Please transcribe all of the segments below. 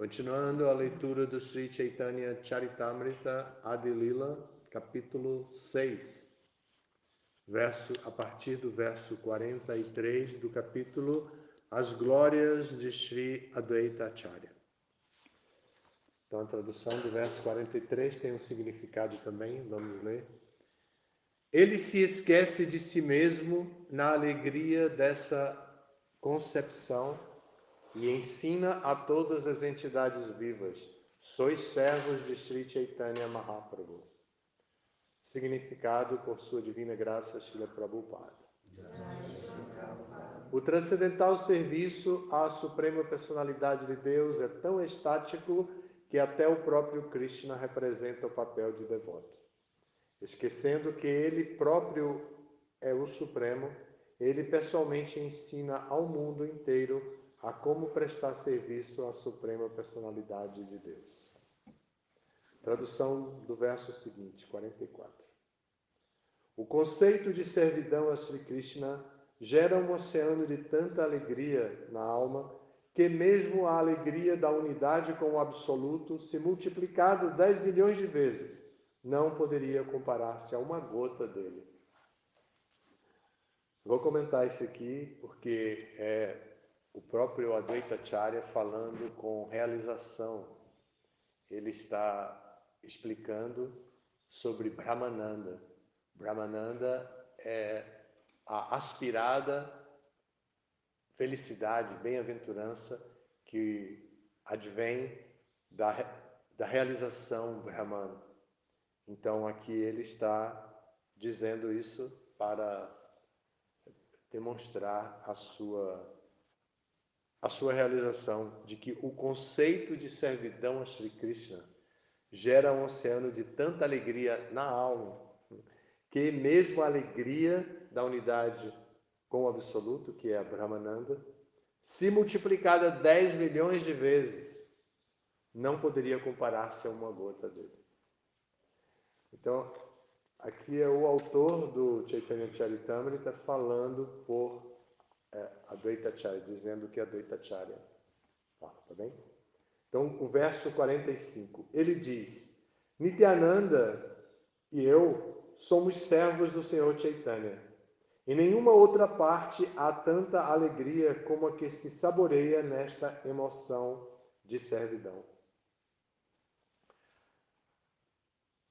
Continuando a leitura do Sri Chaitanya Charitamrita Adi Lila, capítulo 6, a partir do verso 43 do capítulo As Glórias de Sri Advaita Acharya. Então, a tradução do verso 43 tem um significado também, vamos ler. Ele se esquece de si mesmo na alegria dessa concepção e ensina a todas as entidades vivas: sois servos de Sri Chaitanya Mahaprabhu. Significado por sua divina graça, Srila Prabhupada. O transcendental serviço à Suprema Personalidade de Deus é tão estático que até o próprio Krishna representa o papel de devoto. Esquecendo que ele próprio é o Supremo, ele pessoalmente ensina ao mundo inteiro a como prestar serviço à Suprema Personalidade de Deus. Tradução do verso seguinte, 44. O conceito de servidão a Sri Krishna gera um oceano de tanta alegria na alma que mesmo a alegria da unidade com o Absoluto, se multiplicado 10 milhões de vezes, não poderia comparar-se a uma gota dele. Vou comentar isso aqui porque é o próprio Advaita Acharya falando com realização. Ele está explicando sobre Brahmananda. Brahmananda é a aspirada felicidade, bem-aventurança que advém da realização Brahman. Então aqui ele está dizendo isso para demonstrar a sua realização de que o conceito de servidão a Sri Krishna gera um oceano de tanta alegria na alma que mesmo a alegria da unidade com o Absoluto, que é a Brahmananda, se multiplicada 10 milhões de vezes, não poderia comparar-se a uma gota dele. Então, aqui é o autor do Chaitanya Charitamrita falando por Advaita Acharya, dizendo que Advaita Acharya fala, tá bem? Então, o verso 45, ele diz: Nityananda e eu somos servos do Senhor Chaitanya. Em nenhuma outra parte há tanta alegria como a que se saboreia nesta emoção de servidão.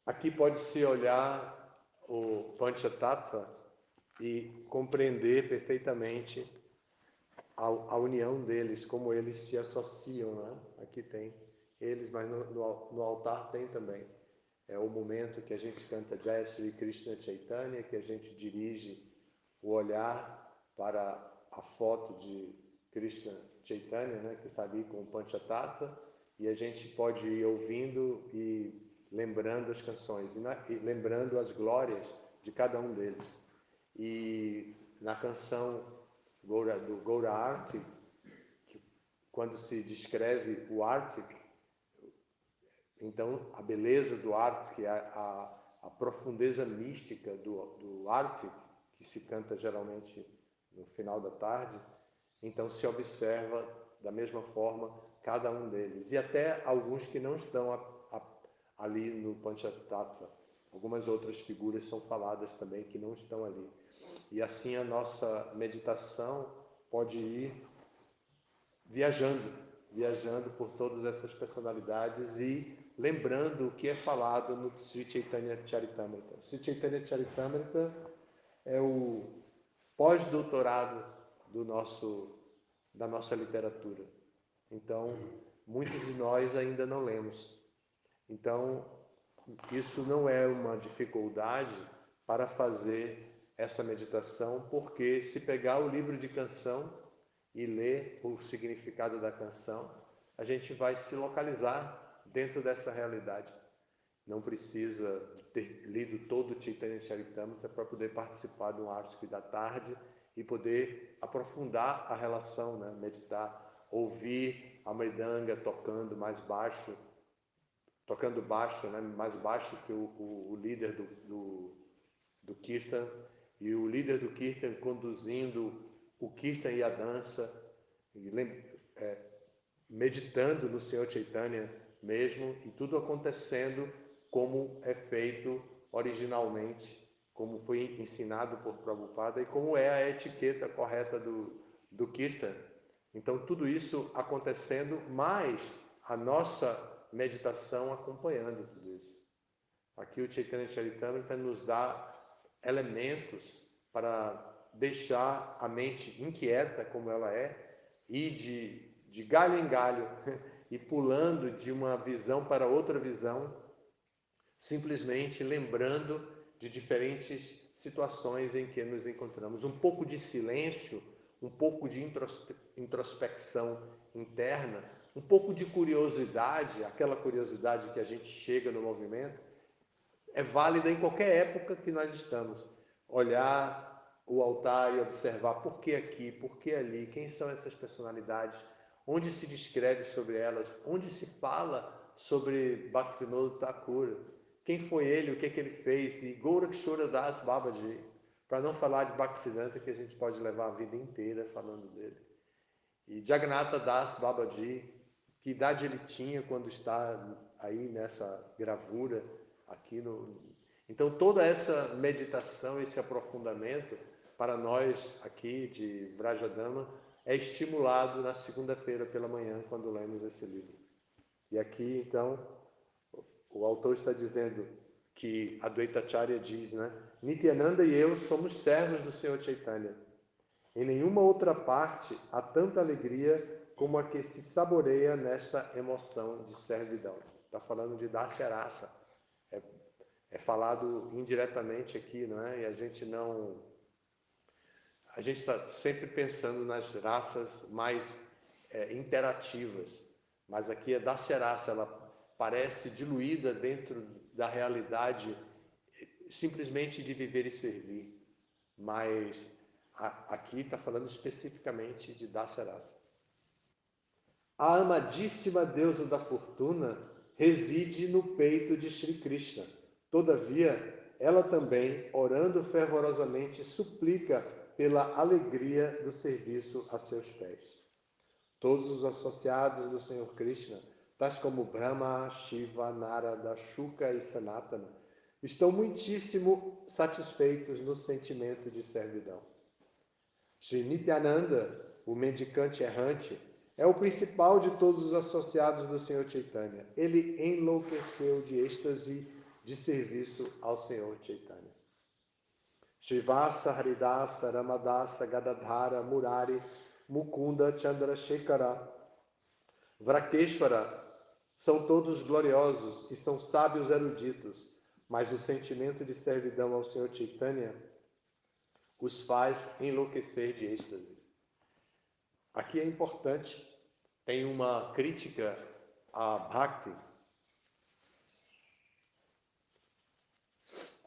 Aqui pode-se olhar o Panchatattva e compreender perfeitamente a união deles, como eles se associam, né? Aqui tem eles, mas no altar tem também. É o momento que a gente canta Jai Shri Krishna Chaitanya, que a gente dirige o olhar para a foto de Krishna Chaitanya, né, que está ali com o Panchatattva, e a gente pode ir ouvindo e lembrando as canções, e lembrando as glórias de cada um deles. E na canção do Gaura Arti, quando se descreve o Arti, então a beleza do Arti, a profundeza mística do Arti, que se canta geralmente no final da tarde, então se observa da mesma forma cada um deles. E até alguns que não estão ali no Panchatattva. Algumas outras figuras são faladas também que não estão ali. E assim a nossa meditação pode ir viajando por todas essas personalidades e lembrando o que é falado no Sri Chaitanya Charitamrita. Sri Chaitanya Charitamrita é o pós-doutorado da nossa literatura. Então, muitos de nós ainda não lemos. Então, isso não é uma dificuldade para fazer essa meditação, porque se pegar o livro de canção e ler o significado da canção, a gente vai se localizar dentro dessa realidade. Não precisa ter lido todo o Chaitanya Charitamrita para poder participar de um Arti da tarde e poder aprofundar a relação, né? Meditar, ouvir a mridanga tocando mais baixo, né? Mais baixo que o líder do Kirtan, e o líder do Kirtan conduzindo o Kirtan e a dança, meditando no Senhor Chaitanya mesmo, e tudo acontecendo como é feito originalmente, como foi ensinado por Prabhupada e como é a etiqueta correta do Kirtan. Então, tudo isso acontecendo, mas a nossa meditação acompanhando tudo isso. Aqui o Chaitanya Charitamrita nos dá elementos para deixar a mente inquieta como ela é e de galho em galho e pulando de uma visão para outra visão, simplesmente lembrando de diferentes situações em que nos encontramos. Um pouco de silêncio, um pouco de introspecção interna, um pouco de curiosidade, aquela curiosidade que a gente chega no movimento, é válida em qualquer época que nós estamos. Olhar o altar e observar por que aqui, por que ali, quem são essas personalidades, onde se descreve sobre elas, onde se fala sobre Bhaktivinoda Thakur, quem foi ele, o que ele fez, e Gorakshora Das Babaji, para não falar de Bhaktisiddhanta, que a gente pode levar a vida inteira falando dele. E Jagannatha Das Babaji, que idade ele tinha quando está aí nessa gravura, aqui no... Então, toda essa meditação, esse aprofundamento, para nós aqui de Vrajadama, é estimulado na segunda-feira pela manhã, quando lemos esse livro. E aqui, então, o autor está dizendo que a Advaitacharya diz, né? Nityananda e eu somos servos do Senhor Chaitanya. Em nenhuma outra parte há tanta alegria como a que se saboreia nesta emoção de servidão. Está falando de Dasya Rasa. É falado indiretamente aqui, não é? E a gente não... A gente está sempre pensando nas raças mais interativas, mas aqui a Dasya Rasa, ela parece diluída dentro da realidade simplesmente de viver e servir. Mas aqui está falando especificamente de Dasya Rasa. A amadíssima deusa da fortuna reside no peito de Shri Krishna. Todavia, ela também, orando fervorosamente, suplica pela alegria do serviço a seus pés. Todos os associados do Senhor Krishna, tais como Brahma, Shiva, Narada, Shuka e Sanatana, estão muitíssimo satisfeitos no sentimento de servidão. Sri Nityananda, o mendicante errante, é o principal de todos os associados do Senhor Chaitanya. Ele enlouqueceu de êxtase de serviço ao Senhor Chaitanya. Srivasa, Haridasa, Ramadasa, Gadadhara, Murari, Mukunda, Chandrasekhara, Vrakeshwara, são todos gloriosos e são sábios eruditos, mas o sentimento de servidão ao Senhor Chaitanya os faz enlouquecer de êxtase. Aqui é importante, tem uma crítica a Bhakti,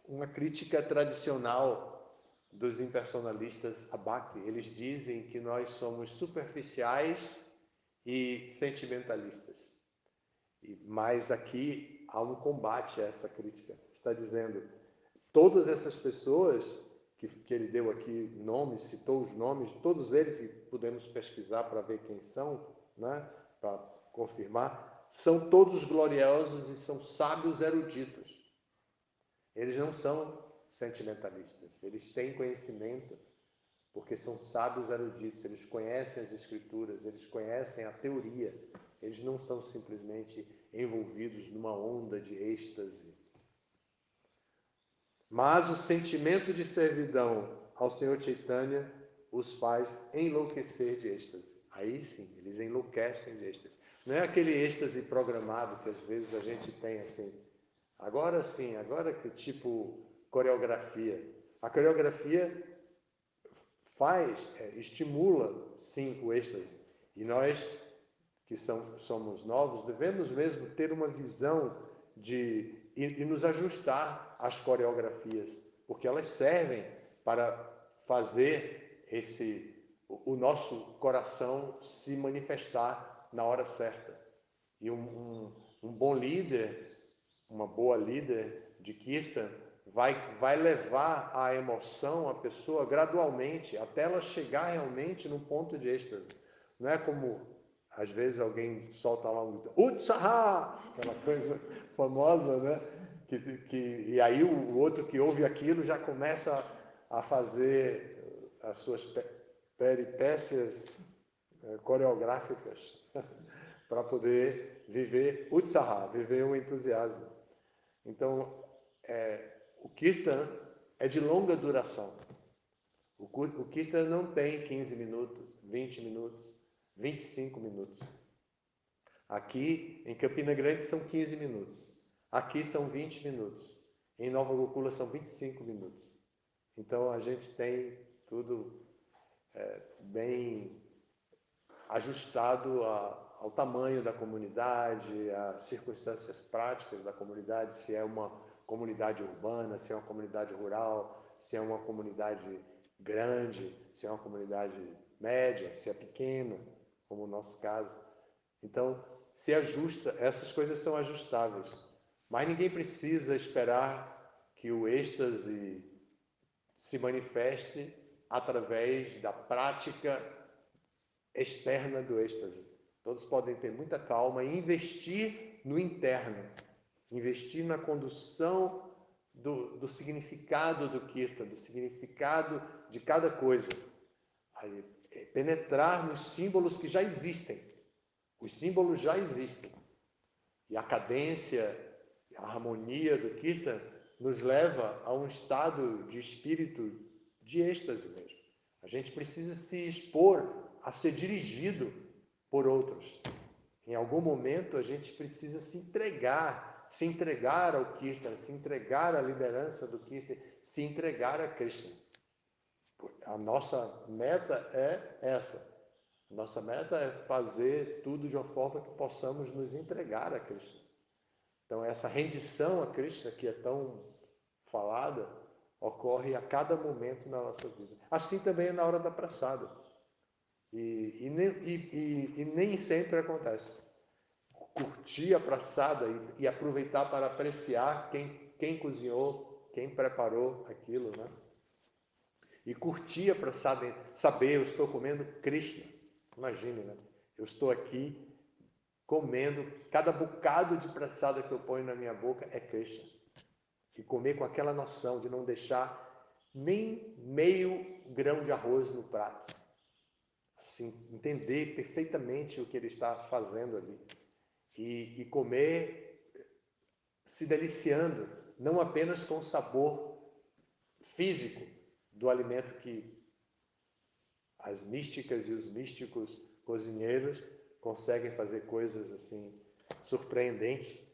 uma crítica tradicional dos impersonalistas a Bhakti. Eles dizem que nós somos superficiais e sentimentalistas. Mas aqui há um combate a essa crítica. Está dizendo, todas essas pessoas que ele deu aqui nomes, citou os nomes, todos eles, e podemos pesquisar para ver quem são, né, para confirmar, são todos gloriosos e são sábios eruditos. Eles não são sentimentalistas, eles têm conhecimento, porque são sábios eruditos, eles conhecem as escrituras, eles conhecem a teoria, eles não estão simplesmente envolvidos numa onda de êxtase. Mas o sentimento de servidão ao Senhor Chaitanya os faz enlouquecer de êxtase. Aí sim, eles enlouquecem de êxtase. Não é aquele êxtase programado que às vezes a gente tem assim, agora sim, agora que tipo coreografia. A coreografia estimula sim o êxtase. E nós que somos novos devemos mesmo ter uma visão e nos ajustar às coreografias, porque elas servem para fazer o nosso coração se manifestar na hora certa. E um bom líder, uma boa líder de Kirtan, vai levar a emoção, a pessoa, gradualmente, até ela chegar realmente no ponto de êxtase. Não é como Às vezes alguém solta lá um grito, Utsaha! Aquela coisa famosa, né? E aí o outro que ouve aquilo já começa a fazer as suas peripécias coreográficas para poder viver Utsaha, viver o entusiasmo. Então, o Kirtan é de longa duração. O Kirtan não tem 15 minutos, 20 minutos, 25 minutos. Aqui, em Campina Grande, são 15 minutos. Aqui são 20 minutos. Em Nova Gokula são 25 minutos. Então, a gente tem tudo bem ajustado ao tamanho da comunidade, às circunstâncias práticas da comunidade, se é uma comunidade urbana, se é uma comunidade rural, se é uma comunidade grande, se é uma comunidade média, se é pequena, como o nosso caso. Então, se ajusta, essas coisas são ajustáveis. Mas ninguém precisa esperar que o êxtase se manifeste através da prática externa do êxtase. Todos podem ter muita calma e investir no interno, investir na condução do significado do Kirtan, do significado de cada coisa. Aí, penetrar nos símbolos que já existem. Os símbolos já existem. E a cadência, a harmonia do Kirtan nos leva a um estado de espírito de êxtase mesmo. A gente precisa se expor a ser dirigido por outros. Em algum momento a gente precisa se entregar ao Kirtan, se entregar à liderança do Kirtan, se entregar a Krishna. A nossa meta é essa. Nossa meta é fazer tudo de uma forma que possamos nos entregar a Krishna. Então, essa rendição a Krishna, que é tão falada, ocorre a cada momento na nossa vida. Assim também é na hora da praçada. E nem sempre acontece. Curtir a praçada e aproveitar para apreciar quem cozinhou, quem preparou aquilo, né? E curtir a praçada, saber, eu estou comendo Krishna. Imagine, né? Eu estou aqui comendo, cada bocado de praçada que eu ponho na minha boca é Krishna. E comer com aquela noção de não deixar nem meio grão de arroz no prato. Assim, entender perfeitamente o que ele está fazendo ali. E comer se deliciando, não apenas com o sabor físico do alimento que as místicas e os místicos cozinheiros conseguem fazer coisas assim surpreendentes,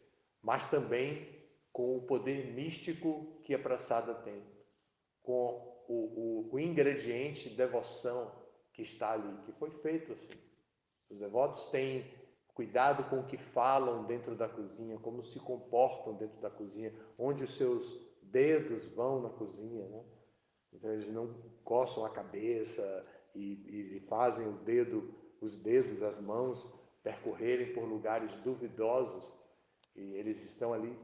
mas também com o poder místico que a praçada tem, com o ingrediente devoção que está ali, que foi feito assim. Os devotos têm cuidado com o que falam dentro da cozinha, como se comportam dentro da cozinha, onde os seus dedos vão na cozinha, né? Então eles não coçam a cabeça e fazem os dedos, as mãos percorrerem por lugares duvidosos, e eles estão ali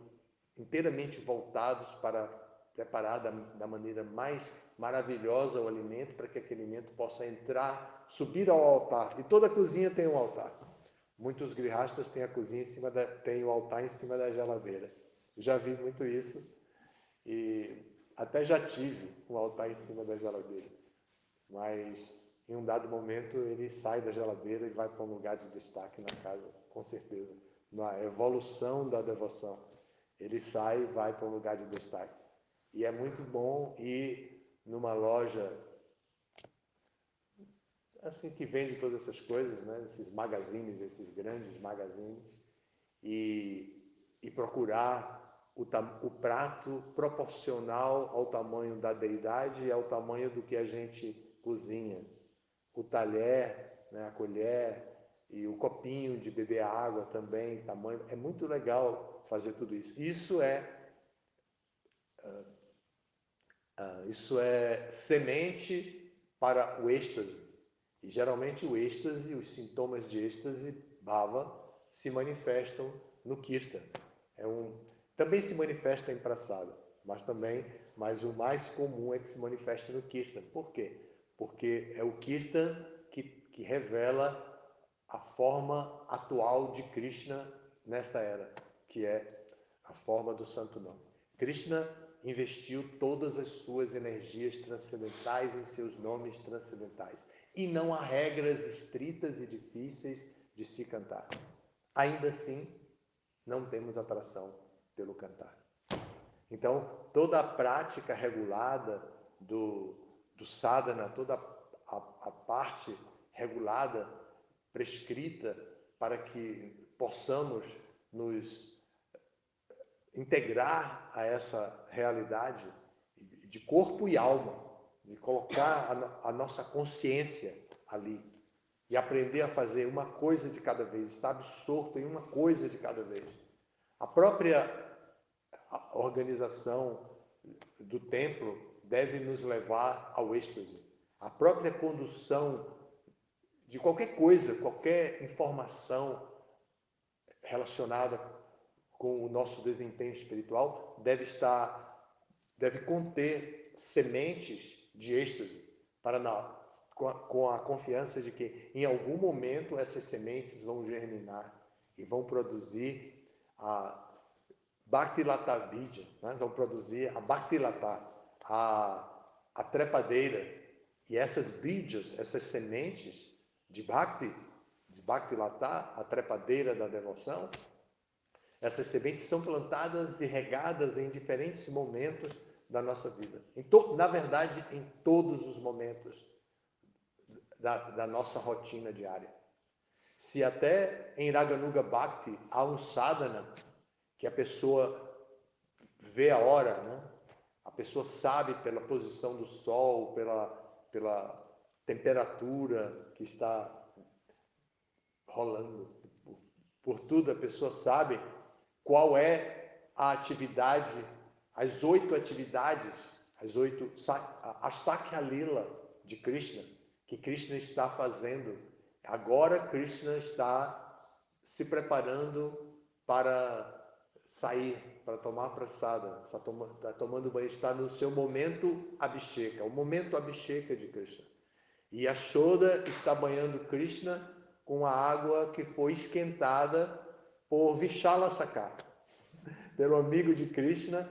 inteiramente voltados para preparar da maneira mais maravilhosa o alimento, para que aquele alimento possa entrar, subir ao altar. E toda cozinha tem um altar. Muitos grihastas têm a cozinha tem o altar em cima da geladeira. Já vi muito isso e até já tive um altar em cima da geladeira. Mas em um dado momento ele sai da geladeira e vai para um lugar de destaque na casa, com certeza. Na evolução da devoção, ele sai e vai para um lugar de destaque. E é muito bom ir numa loja assim que vende todas essas coisas, né? Esses magazines, esses grandes magazines, e procurar o prato proporcional ao tamanho da deidade e ao tamanho do que a gente cozinha. O talher, né, a colher e o copinho de beber água também, tamanho. É muito legal fazer tudo isso. Isso é semente para o êxtase. E geralmente o êxtase, os sintomas de êxtase, bhava, se manifestam no Kirtan. Também se manifesta em praçada, mas o mais comum é que se manifeste no Kirtan. Por quê? Porque é o Kirtan que revela a forma atual de Krishna nesta era, que é a forma do Santo Nome. Krishna investiu todas as suas energias transcendentais em seus nomes transcendentais. E não há regras estritas e difíceis de se cantar. Ainda assim, não temos atração pelo cantar. Então, toda a prática regulada do sadhana, toda a parte regulada, prescrita, para que possamos nos integrar a essa realidade de corpo e alma, de colocar a nossa consciência ali e aprender a fazer uma coisa de cada vez, estar absorto em uma coisa de cada vez. A própria organização do templo deve nos levar ao êxtase. A própria condução de qualquer coisa, qualquer informação relacionada com o nosso desempenho espiritual deve conter sementes de êxtase com a confiança de que em algum momento essas sementes vão germinar e vão produzir a Bhakti Lata Vidya, né? Vão produzir a Bhakti Lata, a trepadeira. E essas vidyas, essas sementes de Bhakti Lata, a trepadeira da devoção, essas sementes são plantadas e regadas em diferentes momentos da nossa vida. Na verdade, em todos os momentos da nossa rotina diária. Se até em Raganuga Bhakti há um sadhana, que a pessoa vê a hora, né? A pessoa sabe pela posição do sol, pela temperatura que está rolando, por tudo a pessoa sabe qual é a atividade, as 8 atividades, a Sakya Lila de Krishna, que Krishna está fazendo. Agora Krishna está se preparando para sair, para tomar prasada, está tomando banho, está no seu momento Abhisheka, o momento Abhisheka de Krishna. E Yashoda está banhando Krishna com a água que foi esquentada por Vishala Sakar, pelo amigo de Krishna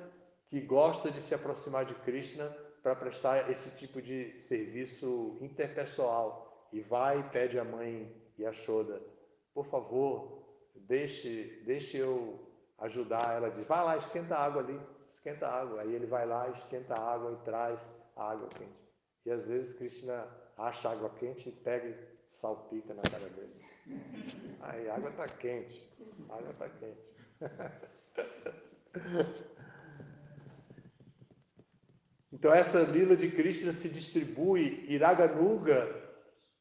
que gosta de se aproximar de Krishna para prestar esse tipo de serviço interpessoal. E vai e pede à mãe Yashoda, por favor, deixe eu ajudar. Ela diz, vai lá, esquenta a água ali, esquenta a água. Aí ele vai lá, esquenta a água e traz a água quente. E às vezes Krishna acha a água quente e pega e salpica na cara dele. Aí a água está quente, a água está quente. Então essa lila de Krishna se distribui e Raganuga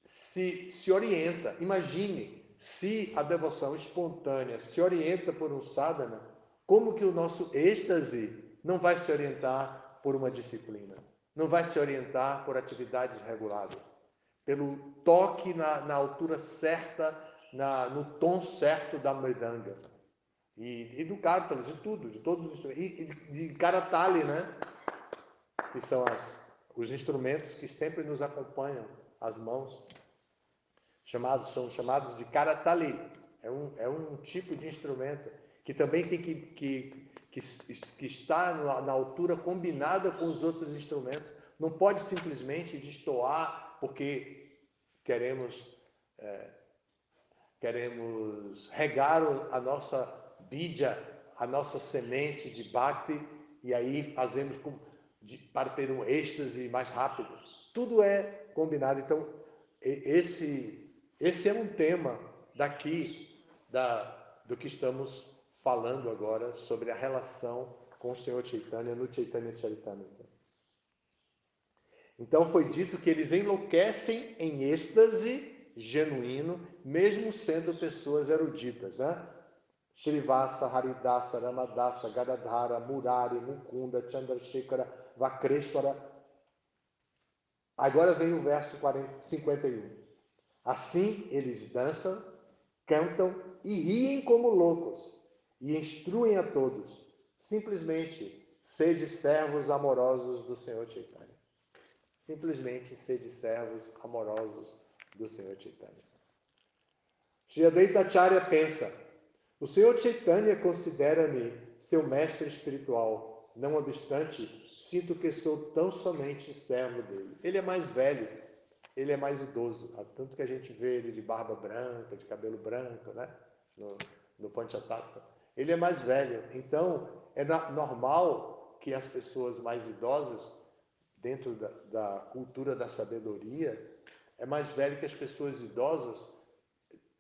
se orienta. Imagine, se a devoção espontânea se orienta por um sadhana, como que o nosso êxtase não vai se orientar por uma disciplina? Não vai se orientar por atividades reguladas? Pelo toque na altura certa, no tom certo da mridanga. E do kártala, de tudo, de todos os instrumentos. E de karatali, né? Que são os instrumentos que sempre nos acompanham, as mãos. São chamados de karatali. É um tipo de instrumento que também tem que estar na altura combinada com os outros instrumentos. Não pode simplesmente destoar porque queremos regar a nossa vidya, a nossa semente de bhakti, e aí fazemos para ter um êxtase mais rápido. Tudo é combinado. Então, esse é um tema daqui, do que estamos falando agora, sobre a relação com o Senhor Chaitanya no Chaitanya Charitamrita. Então, foi dito que eles enlouquecem em êxtase genuíno, mesmo sendo pessoas eruditas, né? Shrivasa, Haridasa, Ramadasa, Gadadhara, Murari, Mukunda, Chandrasekhara, Vakreshwara. Agora vem o verso 51. Assim eles dançam, cantam e riem como loucos e instruem a todos. Simplesmente sede servos amorosos do Senhor Chaitanya. Simplesmente sede servos amorosos do Senhor Chaitanya. Shri Advaita Acharya pensa: o Senhor Chaitanya considera-me seu mestre espiritual. Não obstante, sinto que sou tão somente servo dele. Ele é mais velho, ele é mais idoso. Tanto que a gente vê ele de barba branca, de cabelo branco, né? No Panchatattva. Ele é mais velho. Então, é normal que as pessoas mais idosas, dentro da cultura da sabedoria, é mais velho que as pessoas idosas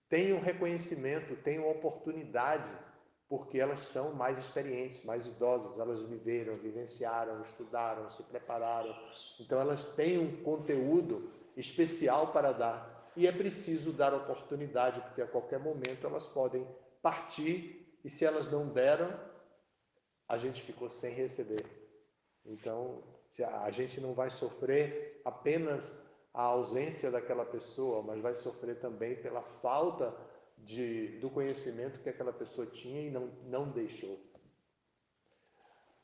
tenham reconhecimento, tenham oportunidade, porque elas são mais experientes, mais idosas, elas viveram, vivenciaram, estudaram, se prepararam. Então elas têm um conteúdo especial para dar. E é preciso dar oportunidade, porque a qualquer momento elas podem partir, e se elas não deram, a gente ficou sem receber. Então, a gente não vai sofrer apenas a ausência daquela pessoa, mas vai sofrer também pela falta do conhecimento que aquela pessoa tinha e não deixou.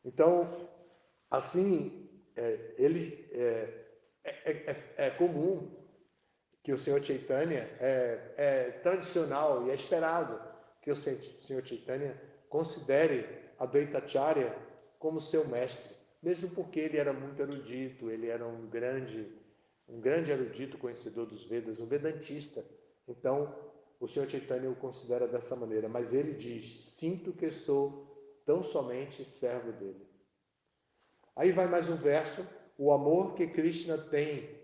Então, assim, é comum que o Senhor Chaitanya, é tradicional e é esperado que o Senhor Chaitanya considere Advaita Acharya como seu mestre, mesmo porque ele era muito erudito, ele era um grande erudito, conhecedor dos Vedas, um vedantista. Então, o Senhor Chaitanya o considera dessa maneira, mas ele diz: sinto que sou tão somente servo dele. Aí vai mais um verso: o amor que Krishna tem,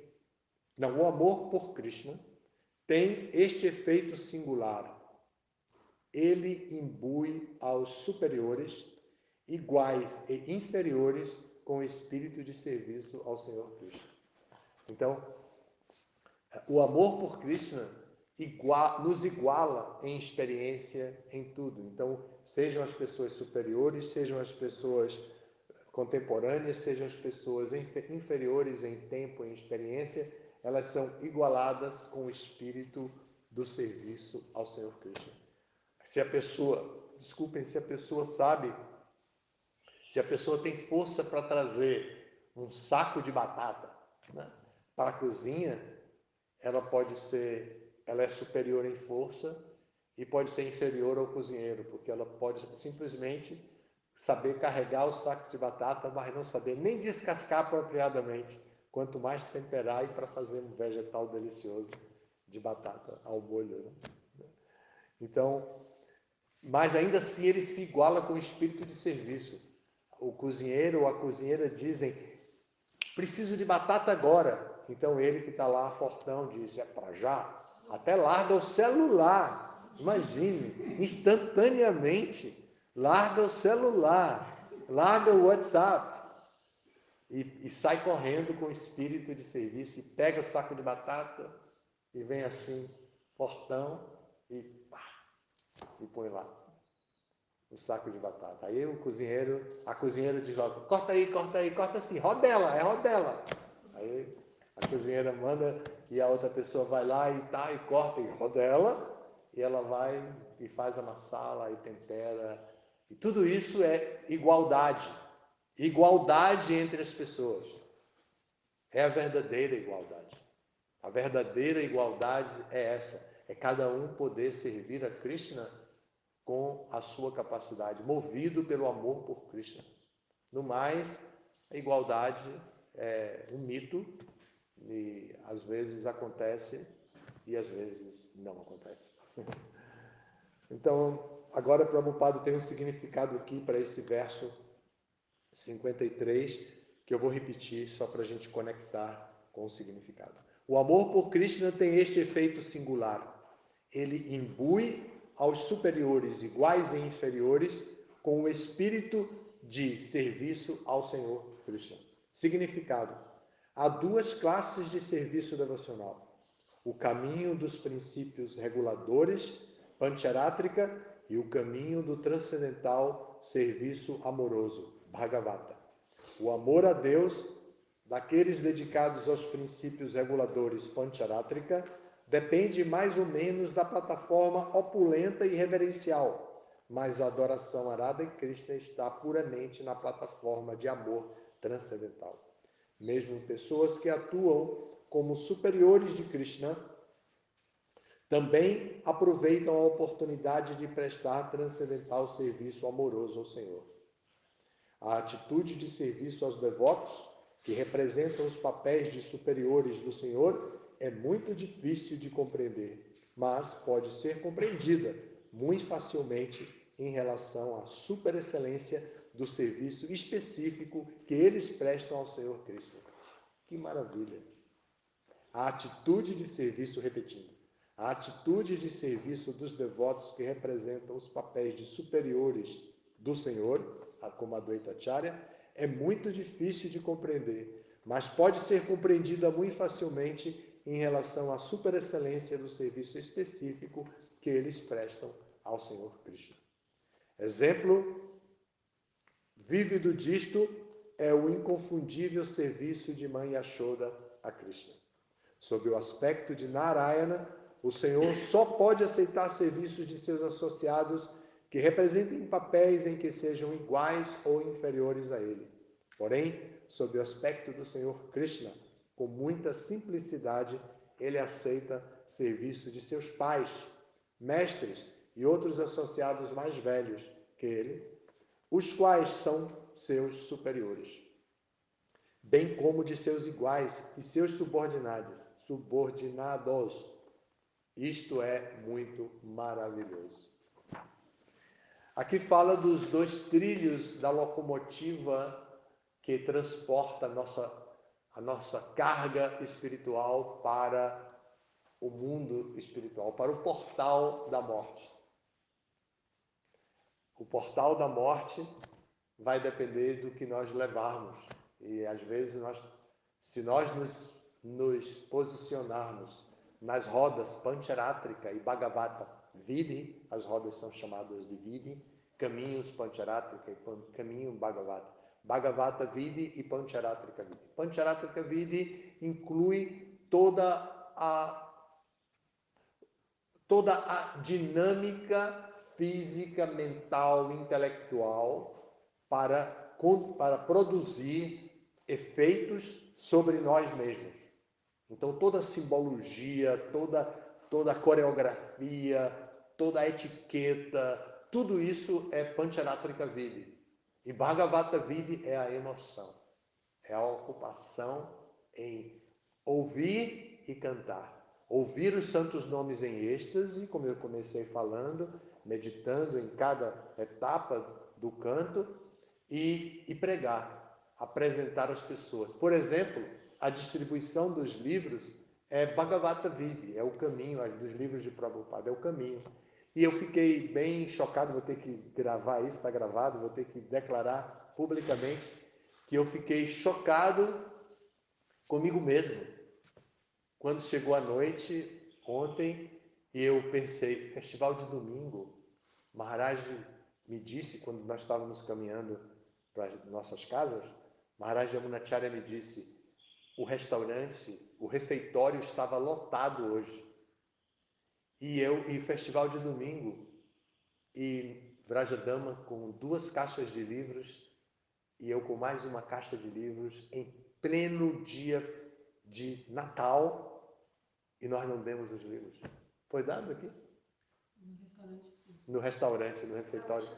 não, o amor por Krishna tem este efeito singular. Ele imbui aos superiores, iguais e inferiores, com o espírito de serviço ao Senhor Krishna. Então, o amor por Krishna nos iguala em experiência, em tudo. Então, sejam as pessoas superiores, sejam as pessoas contemporâneas, sejam as pessoas inferiores em tempo, em experiência, elas são igualadas com o espírito do serviço ao Senhor Krishna. Se a pessoa sabe, se a pessoa tem força para trazer um saco de batata, né, para a cozinha, ela é superior em força e pode ser inferior ao cozinheiro, porque ela pode simplesmente saber carregar o saco de batata, mas não saber nem descascar apropriadamente, quanto mais temperar e para fazer um vegetal delicioso de batata ao molho, né? Então, mas ainda assim ele se iguala com o espírito de serviço. O cozinheiro ou a cozinheira dizem: preciso de batata agora. Então ele que está lá, fortão, diz: é para já. Até larga o celular. Imagine, instantaneamente, larga o celular, larga o WhatsApp e sai correndo com o espírito de serviço e pega o saco de batata e vem assim, fortão, e põe lá o saco de batata. Aí a cozinheira diz logo: corta aí, corta assim, rodela, é rodela. Aí a cozinheira manda e a outra pessoa vai lá e corta e rodela, e ela vai e faz a massala e tempera. E tudo isso é igualdade. Igualdade entre as pessoas. É a verdadeira igualdade. A verdadeira igualdade é essa. É cada um poder servir a Krishna com a sua capacidade, movido pelo amor por Krishna. No mais, a igualdade é um mito e às vezes acontece e às vezes não acontece. Então, agora Prabhupada tem um significado aqui para esse verso 53, que eu vou repetir só para a gente conectar com o significado. O amor por Krishna tem este efeito singular. Ele imbui aos superiores, iguais e inferiores, com o espírito de serviço ao Senhor Krishna. Significado: há duas classes de serviço devocional: o caminho dos princípios reguladores, Pancharatrika, e o caminho do transcendental serviço amoroso, Bhagavata. O amor a Deus daqueles dedicados aos princípios reguladores Pancharatrika depende mais ou menos da plataforma opulenta e reverencial, mas a adoração a Radha e Krishna está puramente na plataforma de amor transcendental. Mesmo pessoas que atuam como superiores de Krishna Também aproveitam a oportunidade de prestar transcendental serviço amoroso ao Senhor. A atitude de serviço aos devotos, que representam os papéis de superiores do Senhor, é muito difícil de compreender, mas pode ser compreendida muito facilmente em relação à superexcelência do serviço específico que eles prestam ao Senhor Cristo. Que maravilha! A atitude de serviço, repetindo, a atitude de serviço dos devotos que representam os papéis de superiores do Senhor, como Advaita Acharya, é muito difícil de compreender, mas pode ser compreendida muito facilmente em relação à superexcelência do serviço específico que eles prestam ao Senhor Krishna. Exemplo vívido disto é o inconfundível serviço de Mãe Yashoda a Krishna. Sob o aspecto de Narayana, o Senhor só pode aceitar serviços de seus associados que representem papéis em que sejam iguais ou inferiores a ele. Porém, sob o aspecto do Senhor Krishna, com muita simplicidade, ele aceita serviço de seus pais, mestres e outros associados mais velhos que ele, os quais são seus superiores, bem como de seus iguais e seus subordinados. Isto é muito maravilhoso. Aqui fala dos 2 trilhos da locomotiva que transporta a nossa carga espiritual para o mundo espiritual, para o portal da morte. O portal da morte vai depender do que nós levarmos. E às vezes, se nós nos posicionarmos nas rodas Pancharatrika e Bhagavata Vidhi, as rodas são chamadas de Vidhi, caminhos Pancharatrika e caminho Bhagavata. Bhagavata Vidhi e Pancharatrika Vidhi. Pancharatrika Vidhi inclui toda a dinâmica física, mental, intelectual para produzir efeitos sobre nós mesmos. Então, toda a simbologia, toda a coreografia, toda a etiqueta, tudo isso é Pancharatrika Vidhi. E Bhagavata Vidhi é a emoção, é a ocupação em ouvir e cantar. Ouvir os santos nomes em êxtase, como eu comecei falando, meditando em cada etapa do canto, e pregar, apresentar às pessoas. Por exemplo, a distribuição dos livros é Bhagavata Vidhi, é o caminho, dos livros de Prabhupada, é o caminho. E eu fiquei bem chocado, vou ter que gravar isso, está gravado, vou ter que declarar publicamente que eu fiquei chocado comigo mesmo. Quando chegou a noite, ontem, e eu pensei, festival de domingo, Maharaj me disse, quando nós estávamos caminhando para as nossas casas, Maharaj Yamunacharya me disse, o restaurante, o refeitório estava lotado hoje. E festival de domingo, e Vrajadama com 2 caixas de livros, e eu com mais uma caixa de livros, em pleno dia de Natal, e nós não demos os livros. Foi dado aqui? No restaurante, sim. No restaurante, no refeitório.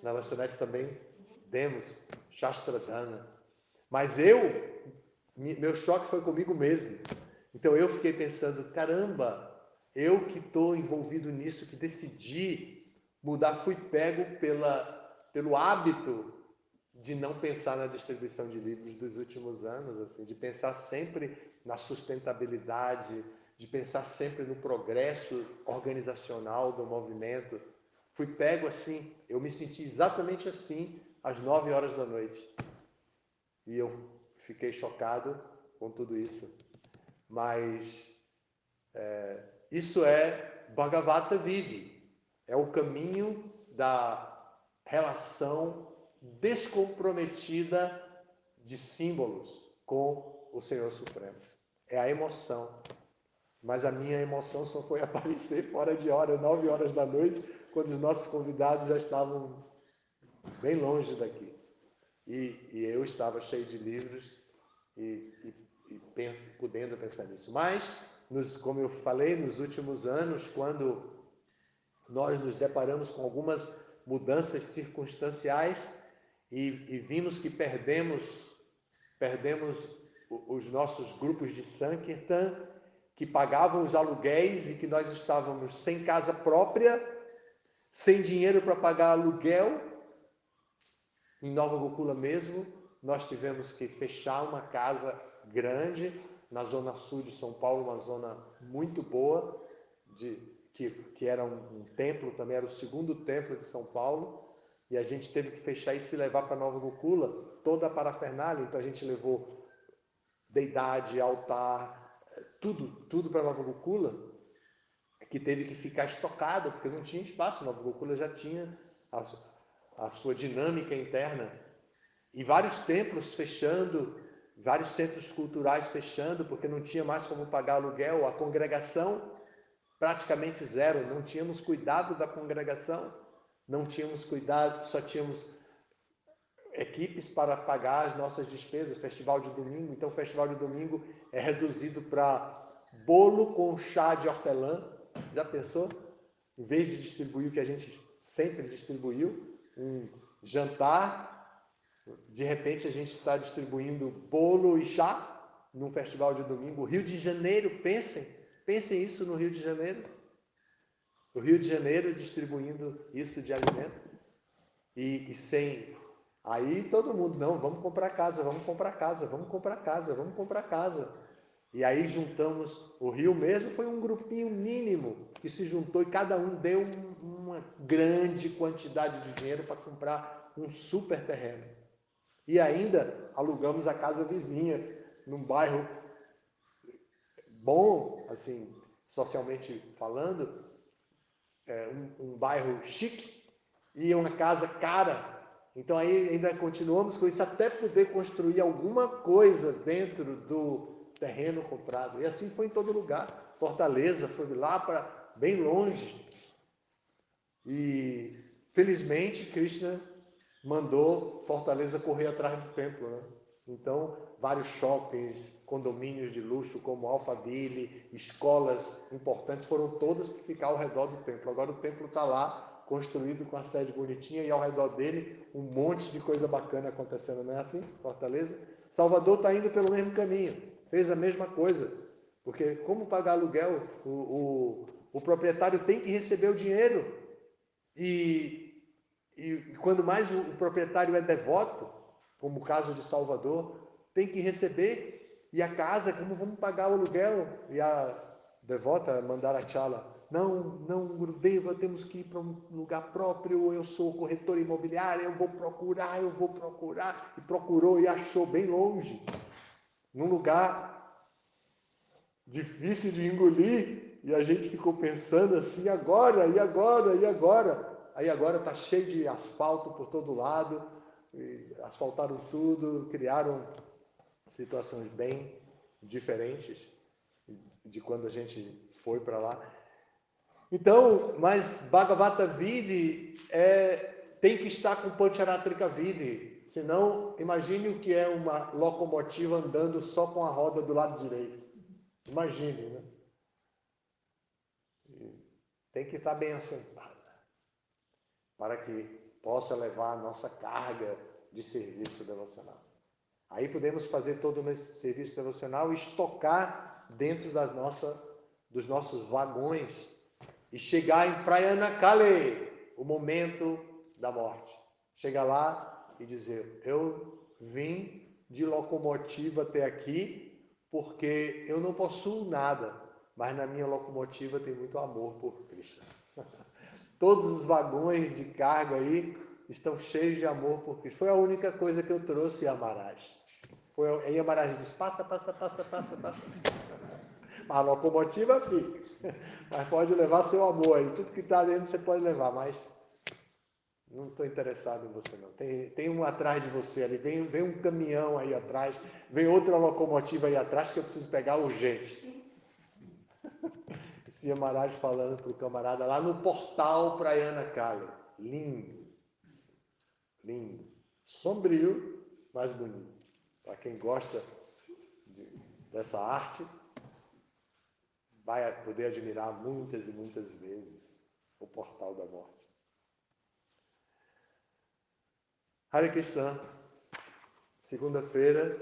Na lanchonete também demos Shastradhana. Mas meu choque foi comigo mesmo. Então eu fiquei pensando, caramba, eu que estou envolvido nisso, que decidi mudar, fui pego pelo hábito de não pensar na distribuição de livros dos últimos anos, assim, de pensar sempre na sustentabilidade, de pensar sempre no progresso organizacional do movimento. Fui pego assim, eu me senti exatamente assim às 9 horas da noite. E eu fiquei chocado com tudo isso. Mas isso é Bhagavata Vidhi, é o caminho da relação descomprometida de símbolos com o Senhor Supremo. É a emoção. Mas a minha emoção só foi aparecer fora de hora, 9 horas da noite, quando os nossos convidados já estavam bem longe daqui. E eu estava cheio de livros e podendo pensar nisso. Mas como eu falei, nos últimos anos, quando nós nos deparamos com algumas mudanças circunstanciais e vimos que perdemos os nossos grupos de Sankirtan, que pagavam os aluguéis e que nós estávamos sem casa própria, sem dinheiro para pagar aluguel. Em Nova Gokula mesmo, nós tivemos que fechar uma casa grande na zona sul de São Paulo, uma zona muito boa, que era um templo, também era o segundo templo de São Paulo, e a gente teve que fechar e se levar para Nova Gokula, toda a parafernália. Então a gente levou deidade, altar, tudo para Nova Gokula, que teve que ficar estocado, porque não tinha espaço. Nova Gokula já tinha a sua dinâmica interna. E vários templos fechando, vários centros culturais fechando, porque não tinha mais como pagar aluguel. A congregação praticamente zero, não tínhamos cuidado da congregação, não tínhamos cuidado, só tínhamos equipes para pagar as nossas despesas. Festival de domingo, então o festival de domingo é reduzido para bolo com chá de hortelã. Já pensou? Em vez de distribuir o que a gente sempre distribuiu, um jantar, de repente a gente está distribuindo bolo e chá num festival de domingo. Rio de Janeiro, pensem isso no Rio de Janeiro. O Rio de Janeiro distribuindo isso de alimento e sem... Aí todo mundo, não, vamos comprar casa, vamos comprar casa, vamos comprar casa, vamos comprar casa. E aí juntamos, o Rio mesmo foi um grupinho mínimo que se juntou e cada um deu uma grande quantidade de dinheiro para comprar um super terreno. E ainda alugamos a casa vizinha, num bairro bom, assim, socialmente falando, um bairro chique, e uma casa cara. Então aí ainda continuamos com isso até poder construir alguma coisa dentro do terreno comprado. E assim foi em todo lugar. Fortaleza foi lá para bem longe. E felizmente Krishna mandou Fortaleza correr atrás do templo, né? Então, vários shoppings, condomínios de luxo como Alphaville, escolas importantes foram todas para ficar ao redor do templo. Agora o templo está lá, construído com a sede bonitinha, e ao redor dele um monte de coisa bacana acontecendo, não é assim, Fortaleza? Salvador está indo pelo mesmo caminho, fez a mesma coisa, porque como pagar aluguel? O proprietário tem que receber o dinheiro, e quando mais o proprietário é devoto, como o caso de Salvador, tem que receber. E a casa, como vamos pagar o aluguel? E a devota Mandarachala, não, Gurudeva, temos que ir para um lugar próprio, eu sou corretor imobiliário, eu vou procurar, e procurou e achou bem longe, num lugar difícil de engolir, e a gente ficou pensando assim, e agora? Aí agora está cheio de asfalto por todo lado, asfaltaram tudo, criaram situações bem diferentes de quando a gente foi para lá. Então, mas Bhagavata Vidhi tem que estar com Pancharatrika Vidhi, senão imagine o que é uma locomotiva andando só com a roda do lado direito. Imagine, né? Tem que estar bem assentada para que possa levar a nossa carga de serviço devocional. Aí podemos fazer todo esse serviço devocional e estocar dentro dos nossos vagões e chegar em Prayanakale, o momento da morte. Chegar lá e dizer, eu vim de locomotiva até aqui porque eu não possuo nada, mas na minha locomotiva tem muito amor por Krishna. Todos os vagões de carga aí estão cheios de amor por Krishna. Foi a única coisa que eu trouxe, Yamaraj. Aí Yamaraj disse, passa. Mas a locomotiva fica. Mas pode levar seu amor aí. Tudo que está dentro você pode levar, mas não estou interessado em você não. Tem um atrás de você ali. Vem um caminhão aí atrás. Vem outra locomotiva aí atrás que eu preciso pegar urgente. Esse Yamaraj falando para o camarada lá no portal Prayanakale. Lindo. Sombrio, mas bonito. Para quem gosta dessa arte. vai poder admirar muitas e muitas vezes o portal da morte. Hare Krishna, segunda-feira,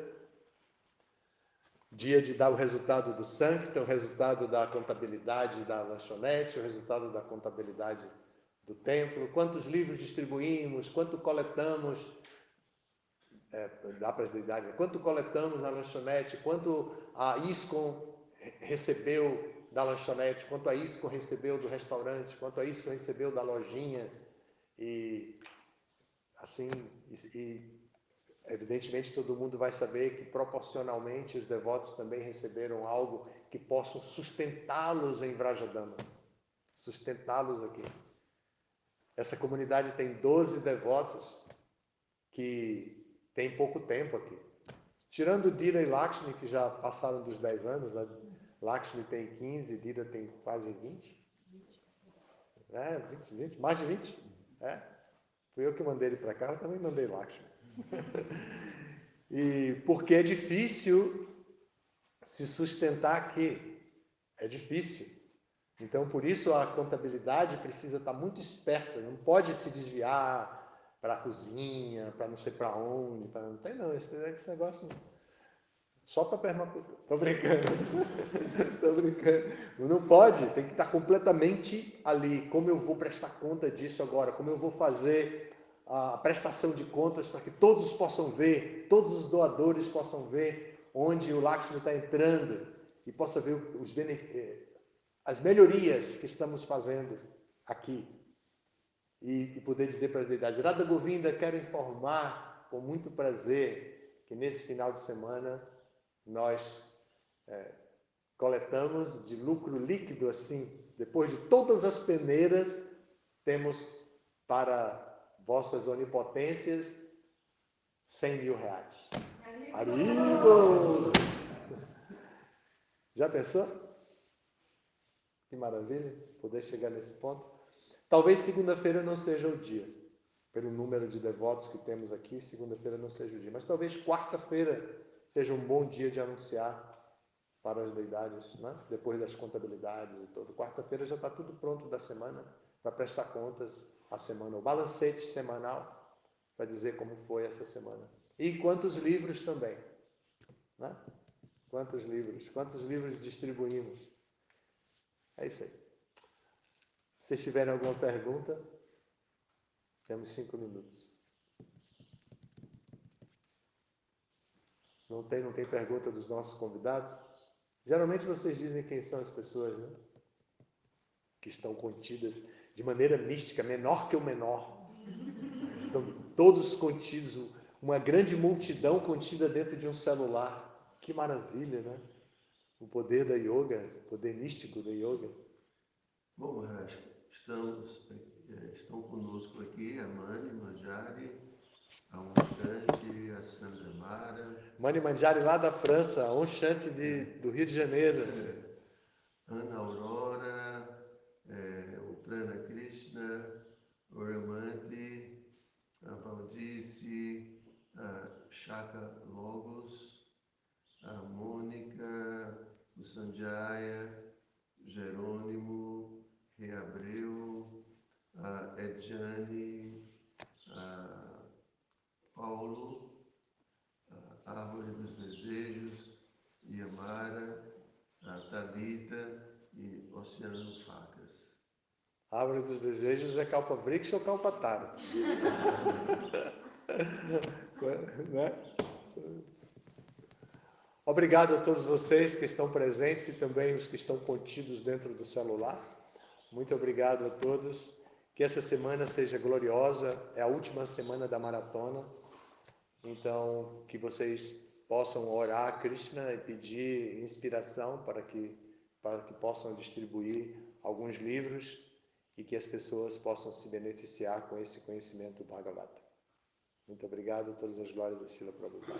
dia de dar o resultado do Sancta, o resultado da contabilidade da lanchonete, o resultado da contabilidade do templo, quantos livros distribuímos, quanto coletamos, dá para as idades, quanto coletamos na lanchonete, quanto a ISKCON recebeu da lanchonete, quanto a ISKCON recebeu do restaurante, quanto a ISKCON recebeu da lojinha, e assim, evidentemente todo mundo vai saber que proporcionalmente os devotos também receberam algo que possam sustentá-los em Vrajadama, sustentá-los aqui. Essa comunidade tem 12 devotos que tem pouco tempo aqui. Tirando Dira e Lakshmi, que já passaram dos 10 anos, né? Lakshmi tem 15, Dira tem quase 20. 20, mais de 20. Fui eu que mandei ele para cá, eu também mandei Lakshmi. E porque é difícil se sustentar aqui. É difícil. Então, por isso, a contabilidade precisa estar muito esperta. Não pode se desviar para a cozinha, para não sei para onde. Não tem não, esse negócio não. Só para permacultura. Estou brincando. Estou brincando. Não pode, tem que estar completamente ali. Como eu vou prestar conta disso agora? Como eu vou fazer a prestação de contas para que todos possam ver, todos os doadores possam ver onde o Lakshmi está entrando e possa ver as melhorias que estamos fazendo aqui. E poder dizer para as deidades, Radha Govinda, quero informar com muito prazer que nesse final de semana nós coletamos de lucro líquido, assim, depois de todas as peneiras, temos para vossas onipotências 100 mil reais. Haribo! Já pensou? Que maravilha poder chegar nesse ponto. Talvez segunda-feira não seja o dia, pelo número de devotos que temos aqui, segunda-feira não seja o dia, mas talvez quarta-feira seja um bom dia de anunciar para as deidades, né? Depois das contabilidades e tudo. Quarta-feira já está tudo pronto da semana para prestar contas a semana, o balancete semanal para dizer como foi essa semana. E quantos livros também, né? Quantos livros distribuímos. É isso aí. Se vocês tiverem alguma pergunta, temos 5 minutos. Não tem pergunta dos nossos convidados? Geralmente vocês dizem quem são as pessoas, né? Que estão contidas de maneira mística, menor que o menor. Estão todos contidos, uma grande multidão contida dentro de um celular. Que maravilha, né? O poder da yoga, o poder místico da yoga. Bom, Maharaj, estão conosco aqui a Mani Manjari, a Om Shanti, a Sandra Mara. Mani Manjari lá da França, a Om Shanti do Rio de Janeiro. Ana Aurora, o Prana Krishna, o Ramanti, a Valdice, a Shaka Logos, a Mônica, o Sanjaya, Jerônimo, Reabreu, a Edjane, a Paulo, a Árvore dos Desejos, Yamara, a Thalita e Oceano Facas. A Árvore dos Desejos é Kalpavriksha ou Kalpatara? Né? Obrigado a todos vocês que estão presentes e também os que estão contidos dentro do celular. Muito obrigado a todos. Que essa semana seja gloriosa. É a última semana da maratona. Então, que vocês possam orar a Krishna e pedir inspiração para que possam distribuir alguns livros e que as pessoas possam se beneficiar com esse conhecimento Bhagavata. Muito obrigado. Todas as glórias da Srila Prabhupada.